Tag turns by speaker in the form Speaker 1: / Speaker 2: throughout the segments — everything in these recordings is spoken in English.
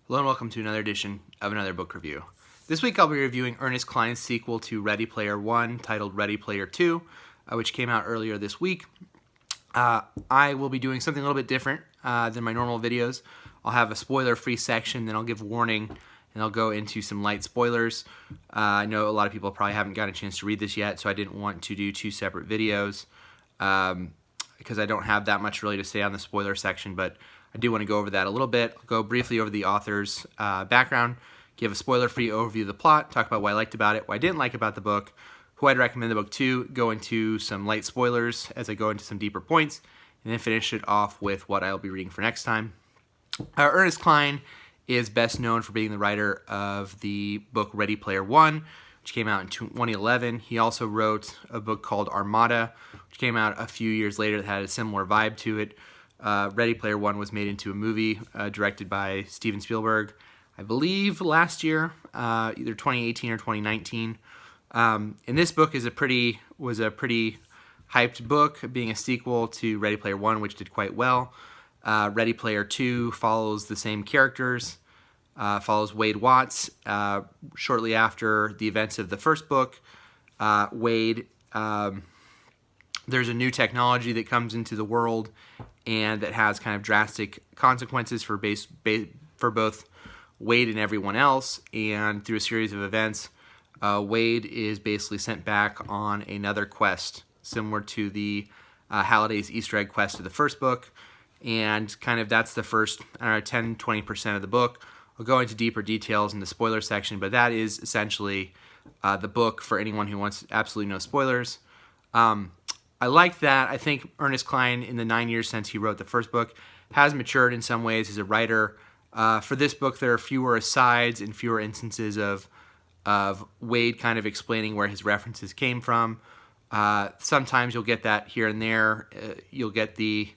Speaker 1: Hello and welcome to another edition of another book review. This week I'll be reviewing Ernest Cline's sequel to Ready Player One, titled Ready Player Two, which came out earlier this week. I will be doing something a little bit different than my normal videos. I'll have a spoiler-free section, then I'll give warning, and I'll go into some light spoilers. I know a lot of people probably haven't gotten a chance to read this yet, so I didn't want to do two separate videos because I don't have that much really to say on the spoiler section, but I do want to go over that a little bit. I'll go briefly over the author's background, give a spoiler-free overview of the plot, talk about what I liked about it, what I didn't like about the book, who I'd recommend the book to, go into some light spoilers as I go into some deeper points, and then finish it off with what I'll be reading for next time. Ernest Cline is best known for being the writer of the book Ready Player One, which came out in 2011. He also wrote a book called Armada, which came out a few years later that had a similar vibe to it. Ready Player One was made into a movie directed by Steven Spielberg, I believe last year, either 2018 or 2019. And this book was a pretty hyped book, being a sequel to Ready Player One, which did quite well. Ready Player Two follows the same characters, follows Wade Watts. Shortly after the events of the first book, Wade, there's a new technology that comes into the world and that has kind of drastic consequences for both Wade and everyone else. And through a series of events, Wade is basically sent back on another quest, similar to the Halliday's Easter egg quest of the first book. And kind of that's the first 10-20% of the book. I'll go into deeper details in the spoiler section, but that is essentially the book for anyone who wants absolutely no spoilers. I like that. I think Ernest Cline, in the 9 years since he wrote the first book, has matured in some ways as a writer. For this book, there are fewer asides and fewer instances of Wade kind of explaining where his references came from. Sometimes you'll get that here and there. You'll get the,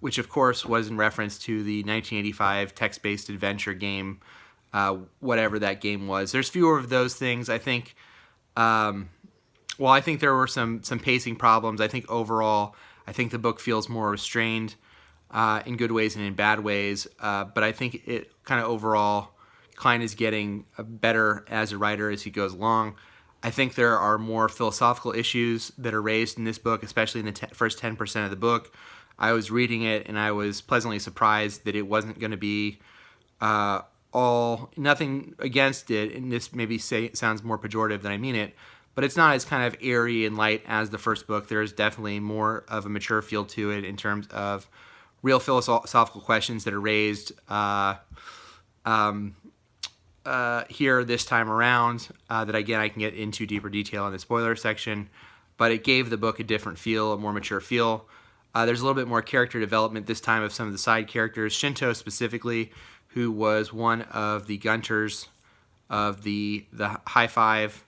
Speaker 1: which of course was in reference to the 1985 text-based adventure game, whatever that game was. There's fewer of those things. I think, I think there were some pacing problems. I think overall, I think the book feels more restrained in good ways and in bad ways. But I think it kind of overall, Cline is getting better as a writer as he goes along. I think there are more philosophical issues that are raised in this book, especially in the first 10% of the book. I was reading it and I was pleasantly surprised that it wasn't going to be nothing against it, and this maybe sounds more pejorative than I mean it, but it's not as kind of airy and light as the first book. There's definitely more of a mature feel to it in terms of real philosophical questions that are raised here this time around that, again, I can get into deeper detail in the spoiler section, but it gave the book a different feel, a more mature feel. There's a little bit more character development this time of some of the side characters. Shinto specifically, who was one of the Gunters of the High Five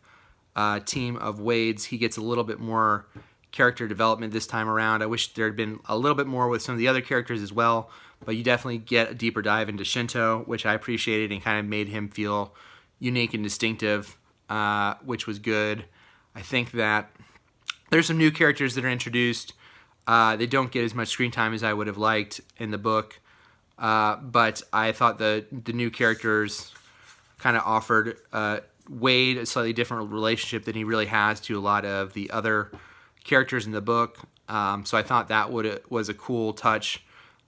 Speaker 1: team of Wade's, he gets a little bit more character development this time around. I wish there had been a little bit more with some of the other characters as well, but you definitely get a deeper dive into Shinto, which I appreciated and kind of made him feel unique and distinctive, which was good. I think that there's some new characters that are introduced. They don't get as much screen time as I would have liked in the book, but I thought the new characters kind of offered Wade a slightly different relationship than he really has to a lot of the other characters in the book. So I thought that was a cool touch.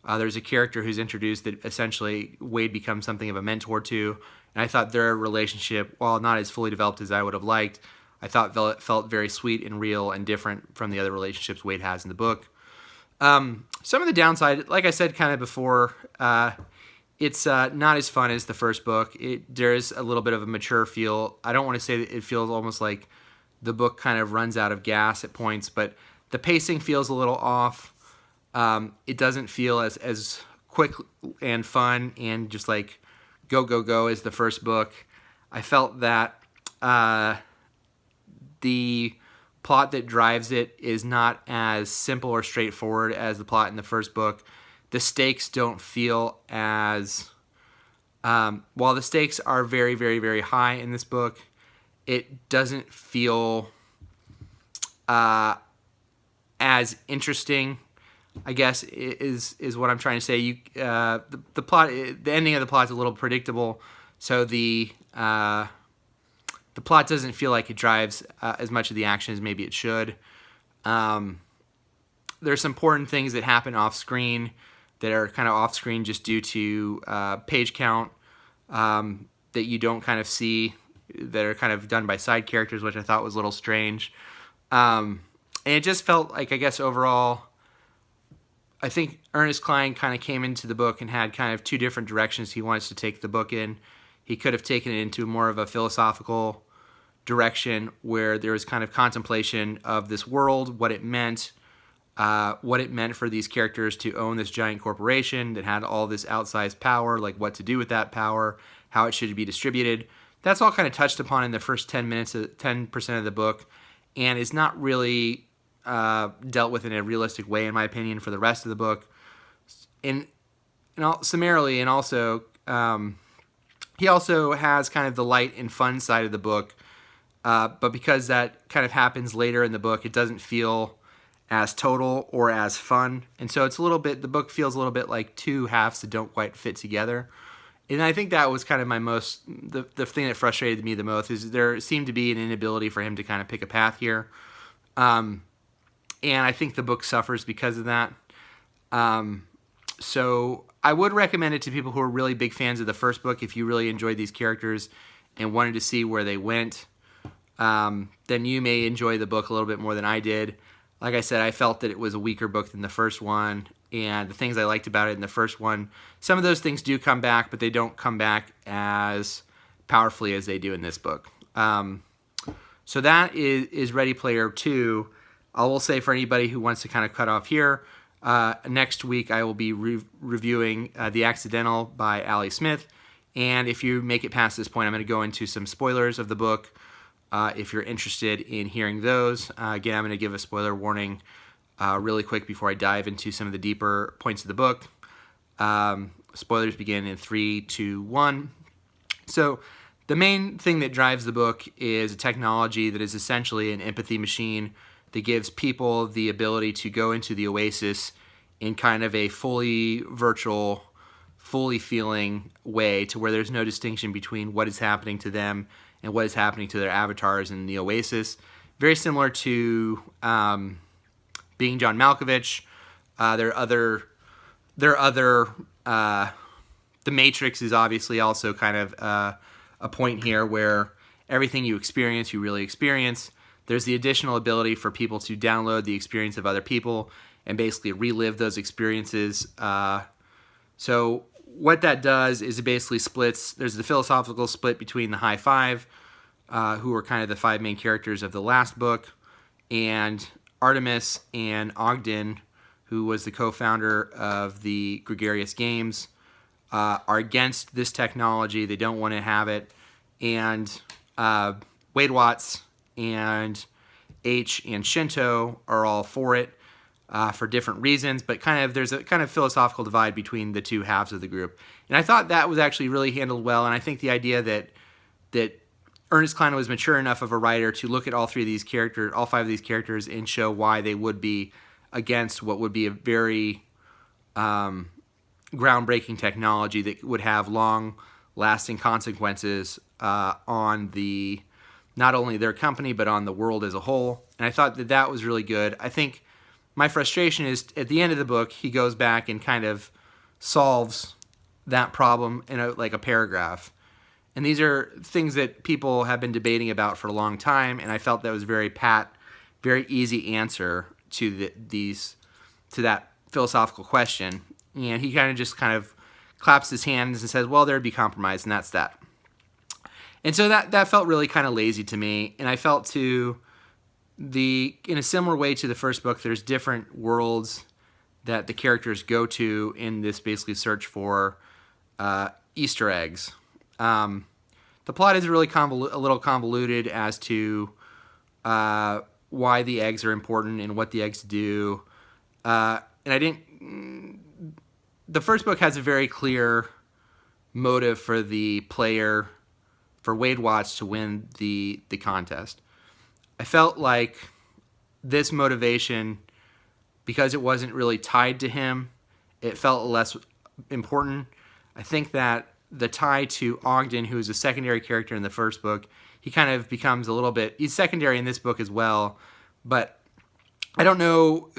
Speaker 1: There's a character who's introduced that essentially Wade becomes something of a mentor to, and I thought their relationship, while not as fully developed as I would have liked, I thought felt very sweet and real and different from the other relationships Wade has in the book. Some of the downside, like I said kind of before, it's not as fun as the first book. There's a little bit of a mature feel. I don't want to say that it feels almost like the book kind of runs out of gas at points, but the pacing feels a little off. It doesn't feel as quick and fun and just like go as the first book. I felt that the plot that drives it is not as simple or straightforward as the plot in the first book. The stakes don't feel as... while the stakes are very, very, very high in this book, it doesn't feel as interesting I guess is what I'm trying to say. The plot, the ending of the plot is a little predictable, so the plot doesn't feel like it drives as much of the action as maybe it should. There's some important things that happen off screen that are kind of off screen just due to page count that you don't kind of see, that are kind of done by side characters, which I thought was a little strange. And it just felt like, I guess overall, I think Ernest Cline kind of came into the book and had kind of two different directions he wants to take the book in. He could have taken it into more of a philosophical direction where there was kind of contemplation of this world, what it meant for these characters to own this giant corporation that had all this outsized power, like what to do with that power, how it should be distributed. That's all kind of touched upon in the first 10% of the book, and is not really dealt with in a realistic way, in my opinion, for the rest of the book. Summarily, and also, he also has kind of the light and fun side of the book, but because that kind of happens later in the book, it doesn't feel as total or as fun, and so the book feels a little bit like two halves that don't quite fit together. And I think that was kind of the thing that frustrated me the most, is there seemed to be an inability for him to kind of pick a path here. And I think the book suffers because of that. So I would recommend it to people who are really big fans of the first book. If you really enjoyed these characters and wanted to see where they went, then you may enjoy the book a little bit more than I did. Like I said, I felt that it was a weaker book than the first one, and the things I liked about it in the first one, some of those things do come back, but they don't come back as powerfully as they do in this book. So that is Ready Player 2. I will say, for anybody who wants to kind of cut off here, next week I will be reviewing The Accidental by Ali Smith, and if you make it past this point, I'm going to go into some spoilers of the book. If you're interested in hearing those, again, I'm going to give a spoiler warning really quick before I dive into some of the deeper points of the book. Spoilers begin in 3, 2, 1. So the main thing that drives the book is a technology that is essentially an empathy machine that gives people the ability to go into the Oasis in kind of a fully virtual, fully feeling way, to where there's no distinction between what is happening to them and what is happening to their avatars in the Oasis. Very similar to Being John Malkovich. The Matrix is obviously also kind of a point here where everything you experience, you really experience. There's the additional ability for people to download the experience of other people and basically relive those experiences. So what that does is it basically splits. There's the philosophical split between the High Five, who are kind of the five main characters of the last book, and Artemis and Ogden, who was the co-founder of the Gregarious Games, are against this technology. They don't want to have it. And Wade Watts and H and Shinto are all for it for different reasons, but there's a kind of philosophical divide between the two halves of the group. And I thought that was actually really handled well, and I think the idea that Ernest Cline was mature enough of a writer to look at all five of these characters, and show why they would be against what would be a very groundbreaking technology that would have long-lasting consequences on not only their company, but on the world as a whole. And I thought that was really good. I think my frustration is, at the end of the book, he goes back and kind of solves that problem in a paragraph. And these are things that people have been debating about for a long time, and I felt that was very easy answer to that philosophical question. And he kind of claps his hands and says, well, there'd be compromise, and that's that. And so that felt really kind of lazy to me, and I felt in a similar way to the first book, there's different worlds that the characters go to in this basically search for Easter eggs. The plot is really a little convoluted as to why the eggs are important and what the eggs do. The first book has a very clear motive for the player, for Wade Watts to win the contest. I felt like this motivation because it wasn't really tied to him, it felt less important. I think that the tie to Ogden, who is a secondary character in the first book, he kind of becomes a little bit, he's secondary in this book as well, but I don't know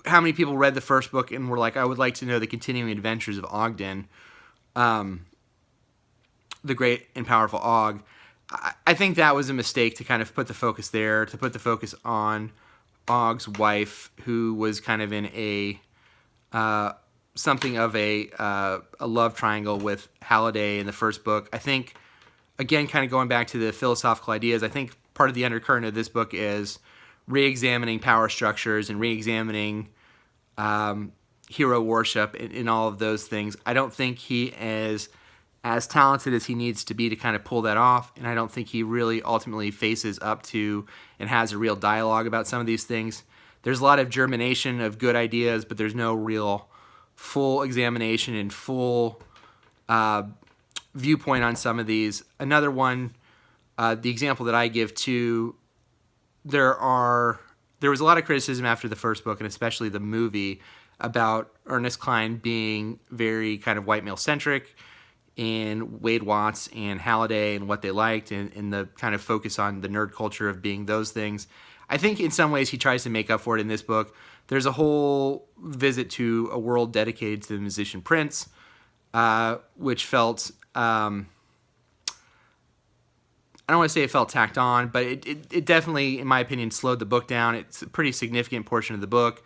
Speaker 1: how many people read the first book and were like, I would like to know the continuing adventures of Ogden, the great and powerful Og. I think that was a mistake to kind of put the focus there, to put the focus on Og's wife, who was kind of in a something of a love triangle with Halliday in the first book. I think, again, kind of going back to the philosophical ideas, I think part of the undercurrent of this book is re-examining power structures and re-examining hero worship and all of those things. I don't think he is as talented as he needs to be to kind of pull that off, and I don't think he really ultimately faces up to and has a real dialogue about some of these things. There's a lot of germination of good ideas, but there's no real full examination and full viewpoint on some of these. Another one, the example that I give too, there was a lot of criticism after the first book, and especially the movie, about Ernest Cline being very kind of white male centric, and Wade Watts and Halliday and what they liked, and the kind of focus on the nerd culture of being those things. I think in some ways he tries to make up for it in this book. There's a whole visit to a world dedicated to the musician Prince, which felt, I don't want to say it felt tacked on, but it definitely, in my opinion, slowed the book down. It's a pretty significant portion of the book,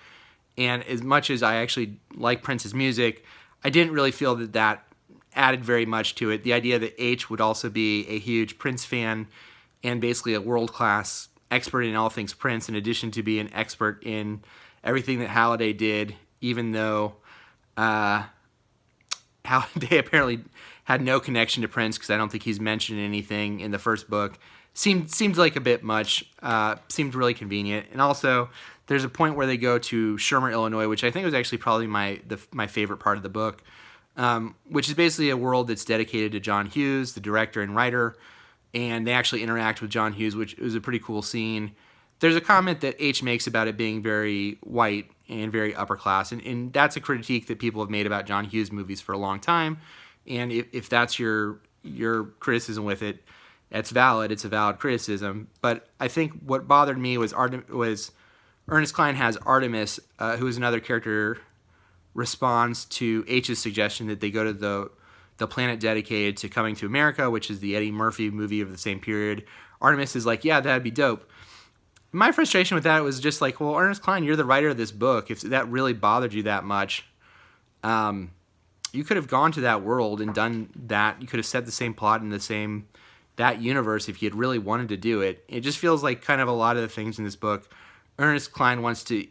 Speaker 1: and as much as I actually like Prince's music, I didn't really feel that added very much to it. The idea that H would also be a huge Prince fan and basically a world-class expert in all things Prince, in addition to being an expert in everything that Halliday did, even though Halliday apparently had no connection to Prince, because I don't think he's mentioned anything in the first book. Seemed like a bit much. Seemed really convenient. And also, there's a point where they go to Shermer, Illinois, which I think was actually probably my favorite part of the book, which is basically a world that's dedicated to John Hughes, the director and writer, and they actually interact with John Hughes, which was a pretty cool scene. There's a comment that H makes about it being very white and very upper class, and that's a critique that people have made about John Hughes movies for a long time, and if that's your criticism with it, that's valid. It's a valid criticism, but I think what bothered me was Ernest Cline has Artemis, who is another character, responds to H's suggestion that they go to the planet dedicated to coming to America, which is the Eddie Murphy movie of the same period. Artemis is like, yeah, that'd be dope. My frustration with that was just like, well, Ernest Cline, you're the writer of this book. If that really bothered you that much, you could have gone to that world and done that. You could have set the same plot in that universe if you had really wanted to do it. It just feels like kind of a lot of the things in this book, Ernest Cline wants to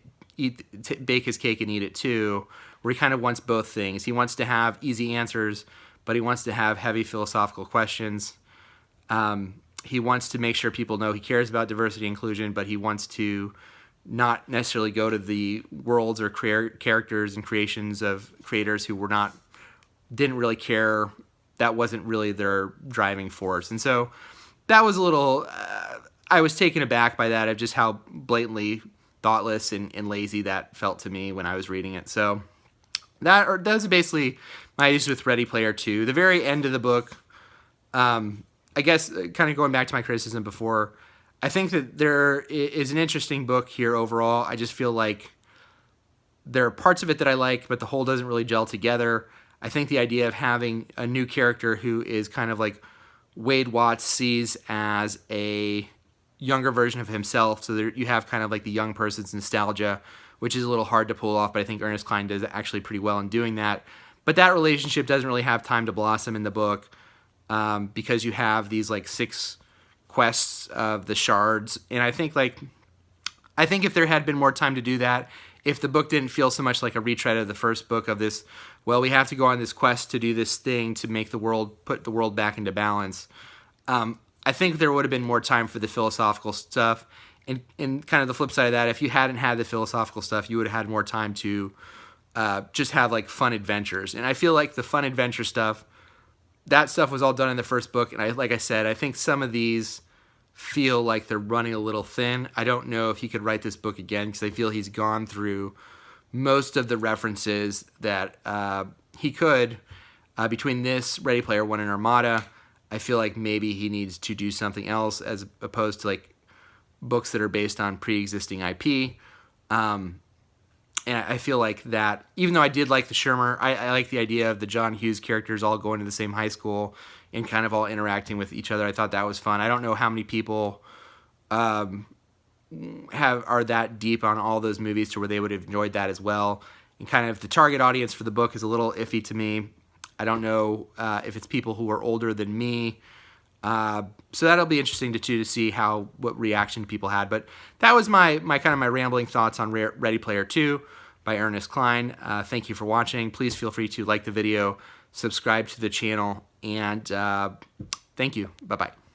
Speaker 1: bake his cake and eat it too, where he kind of wants both things. He wants to have easy answers, but he wants to have heavy philosophical questions. He wants to make sure people know he cares about diversity and inclusion, but he wants to not necessarily go to the worlds or characters and creations of creators who didn't really care. That wasn't really their driving force. And so that was a little, I was taken aback by that, of just how blatantly thoughtless and lazy that felt to me when I was reading it. So those are basically my issues with Ready Player 2. The very end of the book, I guess, kind of going back to my criticism before, I think that there is an interesting book here overall. I just feel like there are parts of it that I like, but the whole doesn't really gel together. I think the idea of having a new character who is kind of like Wade Watts sees as a younger version of himself, so there you have kind of like the young person's nostalgia, which is a little hard to pull off, but I think Ernest Cline does actually pretty well in doing that. But that relationship doesn't really have time to blossom in the book, because you have these like 6 quests of the shards, and I think if there had been more time to do that, if the book didn't feel so much like a retread of the first book of this, well, we have to go on this quest to do this thing to make put the world back into balance, I think there would have been more time for the philosophical stuff. And kind of the flip side of that, if you hadn't had the philosophical stuff, you would have had more time to just have like fun adventures. And I feel like the fun adventure stuff, that stuff was all done in the first book. And like I said, I think some of these feel like they're running a little thin. I don't know if he could write this book again, because I feel he's gone through most of the references that he could between this, Ready Player One, and Armada. I feel like maybe he needs to do something else as opposed to like books that are based on pre-existing IP. And I feel like that, even though I did like the Shermer, I like the idea of the John Hughes characters all going to the same high school and kind of all interacting with each other. I thought that was fun. I don't know how many people are that deep on all those movies to where they would have enjoyed that as well. And kind of the target audience for the book is a little iffy to me. I don't know if it's people who are older than me. So that'll be interesting to see what reaction people had. But that was my kind of my rambling thoughts on Ready Player 2 by Ernest Cline. Thank you for watching. Please feel free to like the video, subscribe to the channel, and thank you. Bye-bye.